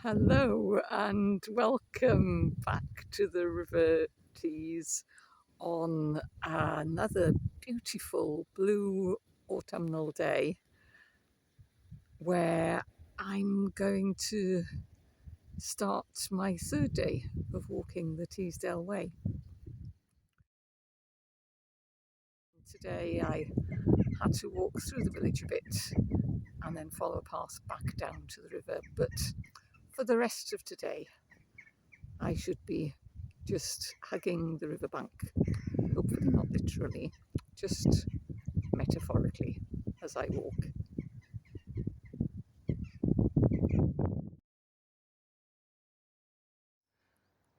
Hello and welcome back to the River Tees on another beautiful blue autumnal day where I'm going to start my third day of walking the Teesdale Way. Today I had to walk through the village a bit and then follow a path back down to the river, but for the rest of today I should be just hugging the riverbank, hopefully not literally, just metaphorically as I walk.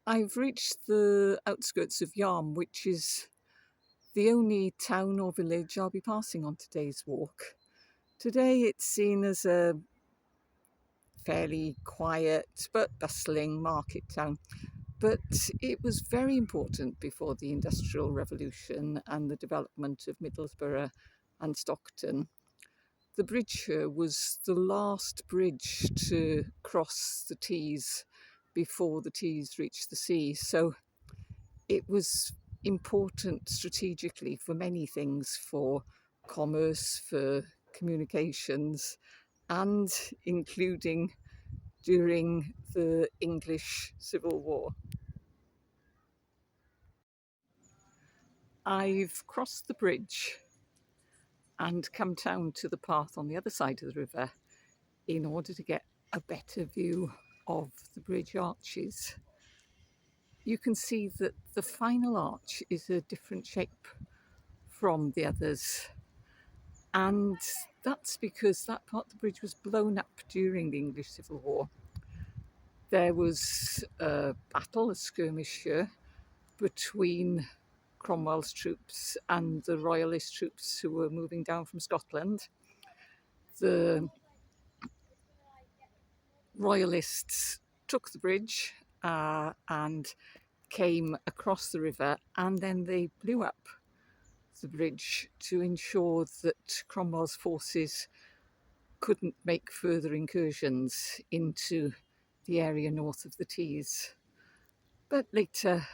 I've reached the outskirts of Yarm, which is the only town or village I'll be passing on today's walk. Today it's seen as a fairly quiet but bustling market town. But it was very important before the Industrial Revolution and the development of Middlesbrough and Stockton. The bridge here was the last bridge to cross the Tees before the Tees reached the sea. So it was important strategically for many things, for commerce, for communications, and including during the English Civil War. I've crossed the bridge and come down to the path on the other side of the river in order to get a better view of the bridge arches. You can see that the final arch is a different shape from the others, and that's because that part of the bridge was blown up during the English Civil War. There was a battle, a skirmish here, between Cromwell's troops and the royalist troops who were moving down from Scotland. The royalists took the bridge and came across the river, and then they blew up the bridge to ensure that Cromwell's forces couldn't make further incursions into the area north of the Tees. But later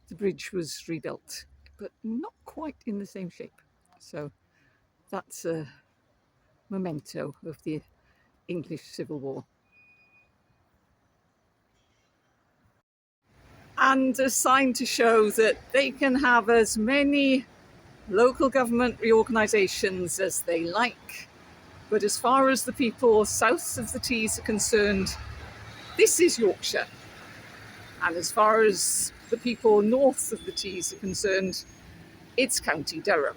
the bridge was rebuilt, but not quite in the same shape. So that's a memento of the English Civil War. And a sign to show that they can have as many local government reorganisations as they like, but as far as the people south of the Tees are concerned, this is Yorkshire. And as far as the people north of the Tees are concerned, it's County Durham.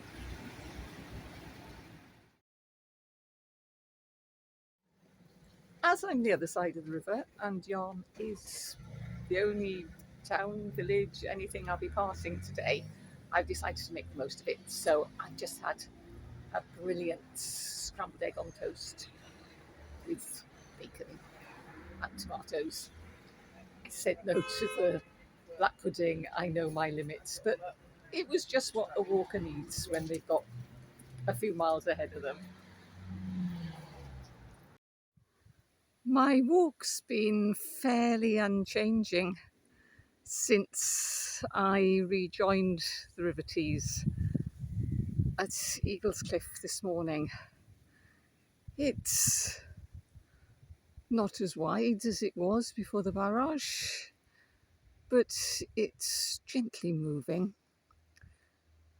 As I'm the other side of the river, and Yarm is the only town, village, anything I'll be passing today, I've decided to make the most of it. So I just had a brilliant scrambled egg on toast with bacon and tomatoes. I said no to the black pudding. I know my limits, but it was just what a walker needs when they've got a few miles ahead of them. My walk's been fairly unchanging since I rejoined the River Tees at Eaglescliffe this morning. It's not as wide as it was before the barrage, but it's gently moving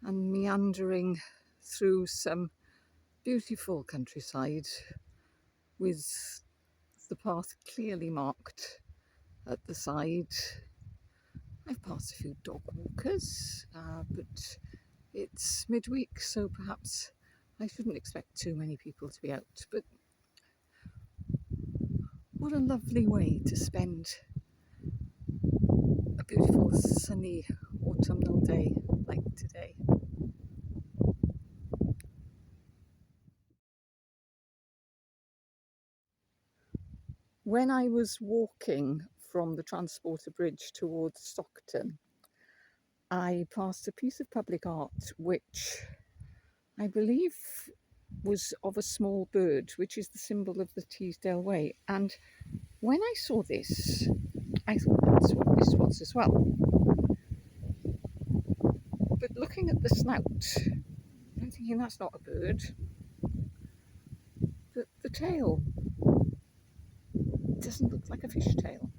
and meandering through some beautiful countryside with the path clearly marked at the side. I've passed a few dog walkers, but it's midweek, so perhaps I shouldn't expect too many people to be out. But what a lovely way to spend a beautiful sunny autumnal day like today. When I was walking from the Transporter Bridge towards Stockton, I passed a piece of public art which I believe was of a small bird, which is the symbol of the Teesdale Way. And when I saw this, I thought that's what this was as well. But looking at the snout, I'm thinking that's not a bird. The tail doesn't look like a fish tail.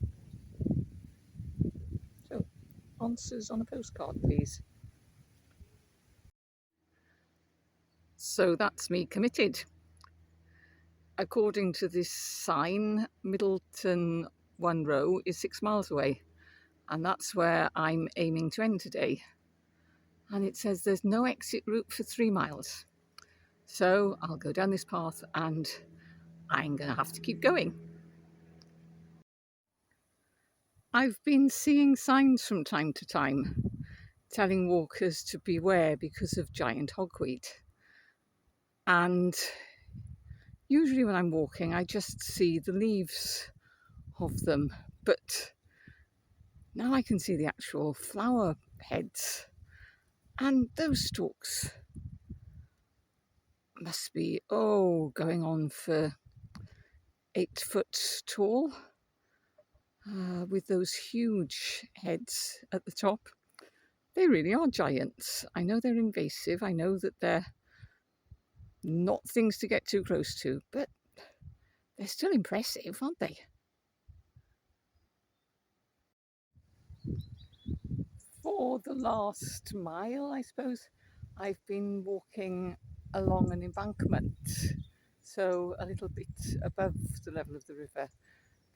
So, answers on a postcard, please. So that's me committed. According to this sign, Middleton-one-row is 6 miles away, and that's where I'm aiming to end today. And it says there's no exit route for 3 miles. So I'll go down this path and I'm going to have to keep going. I've been seeing signs from time to time telling walkers to beware because of giant hogweed. And usually when I'm walking, I just see the leaves of them. But now I can see the actual flower heads. And those stalks must be, going on for 8 foot tall, with those huge heads at the top. They really are giants. I know they're invasive. I know that they're not things to get too close to, but they're still impressive, aren't they? For the last mile, I suppose, I've been walking along an embankment, so a little bit above the level of the river.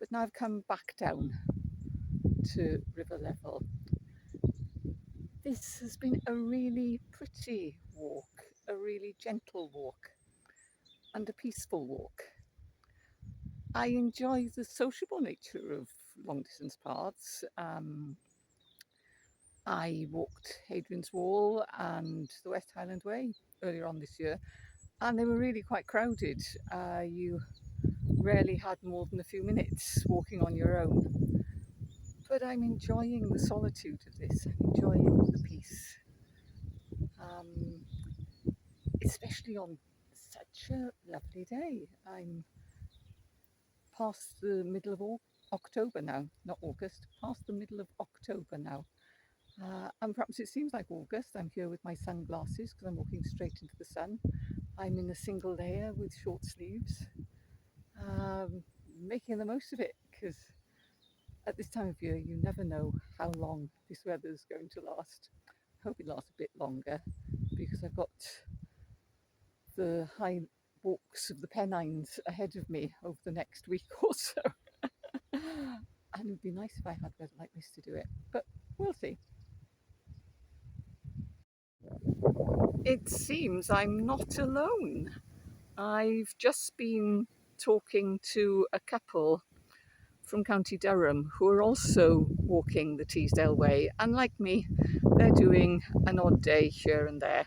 But now I've come back down to river level. This has been a really pretty walk, a really gentle walk, and a peaceful walk. I enjoy the sociable nature of long distance paths. I walked Hadrian's Wall and the West Highland Way earlier on this year, and they were really quite crowded. You rarely had more than a few minutes walking on your own. But I'm enjoying the solitude of this. I'm enjoying the peace, especially on such a lovely day. I'm past the middle of October now, not August, past the middle of October now. And perhaps it seems like August. I'm here with my sunglasses because I'm walking straight into the sun. I'm in a single layer with short sleeves, making the most of it, because at this time of year you never know how long this weather is going to last. I hope it lasts a bit longer, because I've got the high walks of the Pennines ahead of me over the next week or so. And it would be nice if I had weather like this to do it, but we'll see. It seems I'm not alone. I've just been talking to a couple from County Durham who are also walking the Teesdale Way, and like me, they're doing an odd day here and there.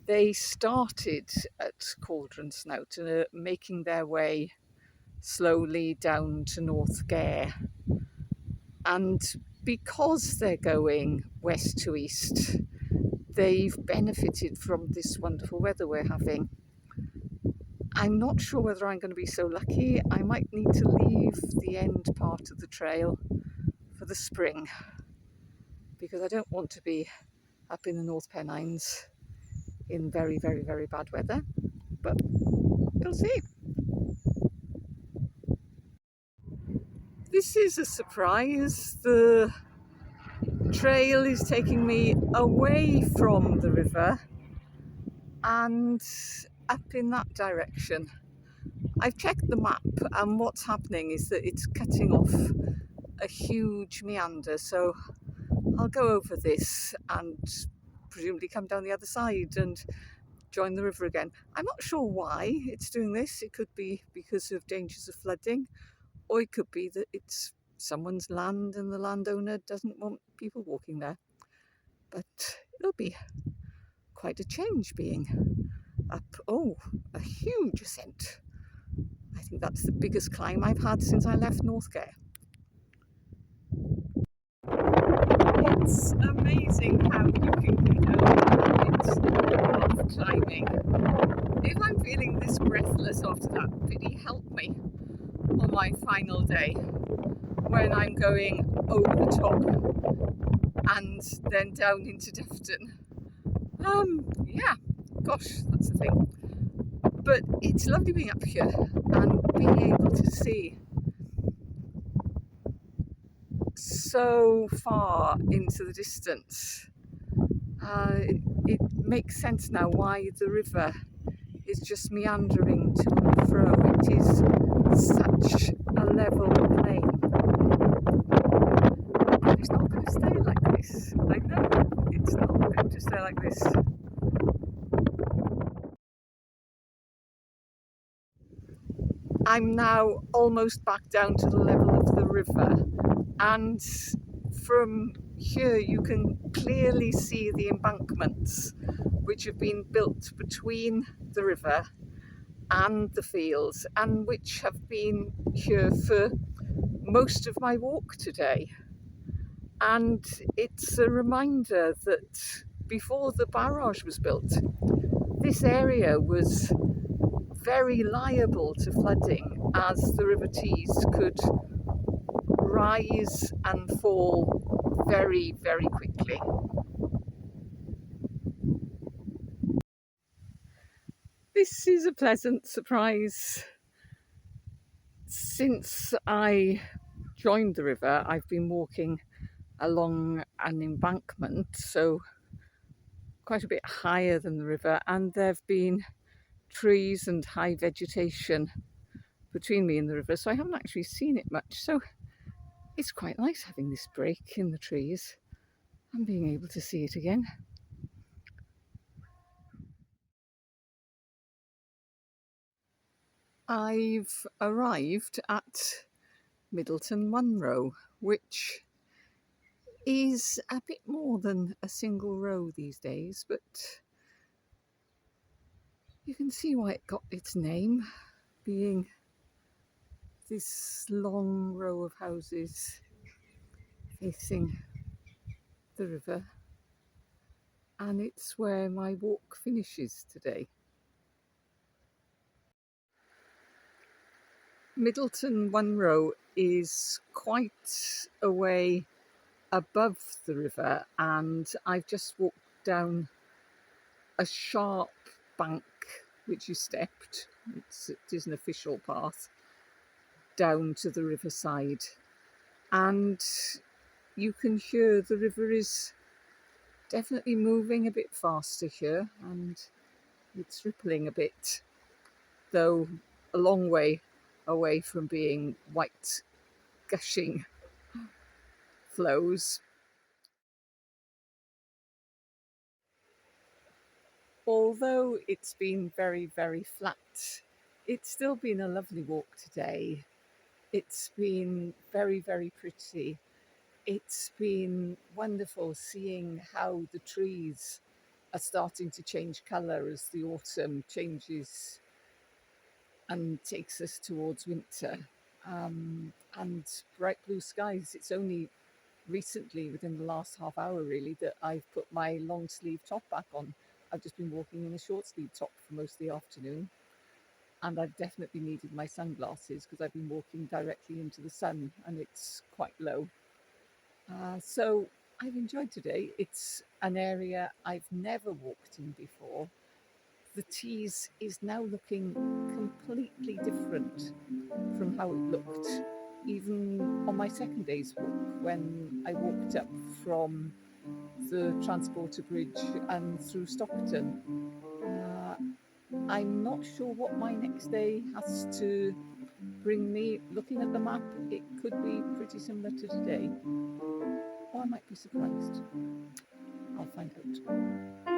They started at Cauldron Snout, making their way slowly down to North Gare, and because they're going west to east, they've benefited from this wonderful weather we're having. I'm not sure whether I'm going to be so lucky. I might need to leave the end part of the trail for the spring, because I don't want to be up in the North Pennines in very, very, very bad weather, but we'll see. This is a surprise. The trail is taking me away from the river and up in that direction. I've checked the map, and what's happening is that it's cutting off a huge meander, so I'll go over this and presumably come down the other side and join the river again. I'm not sure why it's doing this. It could be because of dangers of flooding, or it could be that it's someone's land and the landowner doesn't want people walking there. But it'll be quite a change being up. A huge ascent. I think that's the biggest climb I've had since I left North Gare. It's amazing how you can get over it. It's love climbing. If I'm feeling this breathless after that, pity help me on my final day when I'm going over the top and then down into Defton. Yeah, gosh, that's the thing. But it's lovely being up here and being able to see so far into the distance. It makes sense now why the river is just meandering to and fro. It is such a level plain. And it's not going to stay like this. I know it's not going to stay like this. I'm now almost back down to the level of the river, and from here you can clearly see the embankments which have been built between the river and the fields, and which have been here for most of my walk today. And it's a reminder that before the barrage was built, this area was very liable to flooding, as the River Tees could rise and fall very, very quickly. This is a pleasant surprise. Since I joined the river, I've been walking along an embankment, so quite a bit higher than the river, and there have been trees and high vegetation between me and the river, so I haven't actually seen it much. So it's quite nice having this break in the trees and being able to see it again. I've arrived at Middleton-one-row, which is a bit more than a single row these days, but you can see why it got its name, being this long row of houses facing the river, and it's where my walk finishes today. Middleton-one-row is quite a way above the river, and I've just walked down a sharp bank which you stepped. It is an official path down to the riverside, and you can hear the river is definitely moving a bit faster here, and it's rippling a bit, though a long way away from being white gushing flows. Although it's been very, very flat, it's still been a lovely walk today. It's been very, very pretty. It's been wonderful seeing how the trees are starting to change colour as the autumn changes and takes us towards winter. And bright blue skies. It's only recently, within the last half hour really, that I've put my long sleeve top back on. I've just been walking in a short sleeve top for most of the afternoon, and I've definitely needed my sunglasses because I've been walking directly into the sun and it's quite low. So I've enjoyed today. It's an area I've never walked in before. The Tees is now looking completely different from how it looked even on my second day's walk, when I walked up from the Transporter Bridge and through Stockton. I'm not sure what my next day has to bring me. Looking at the map, it could be pretty similar to today, or I might be surprised. I'll find out.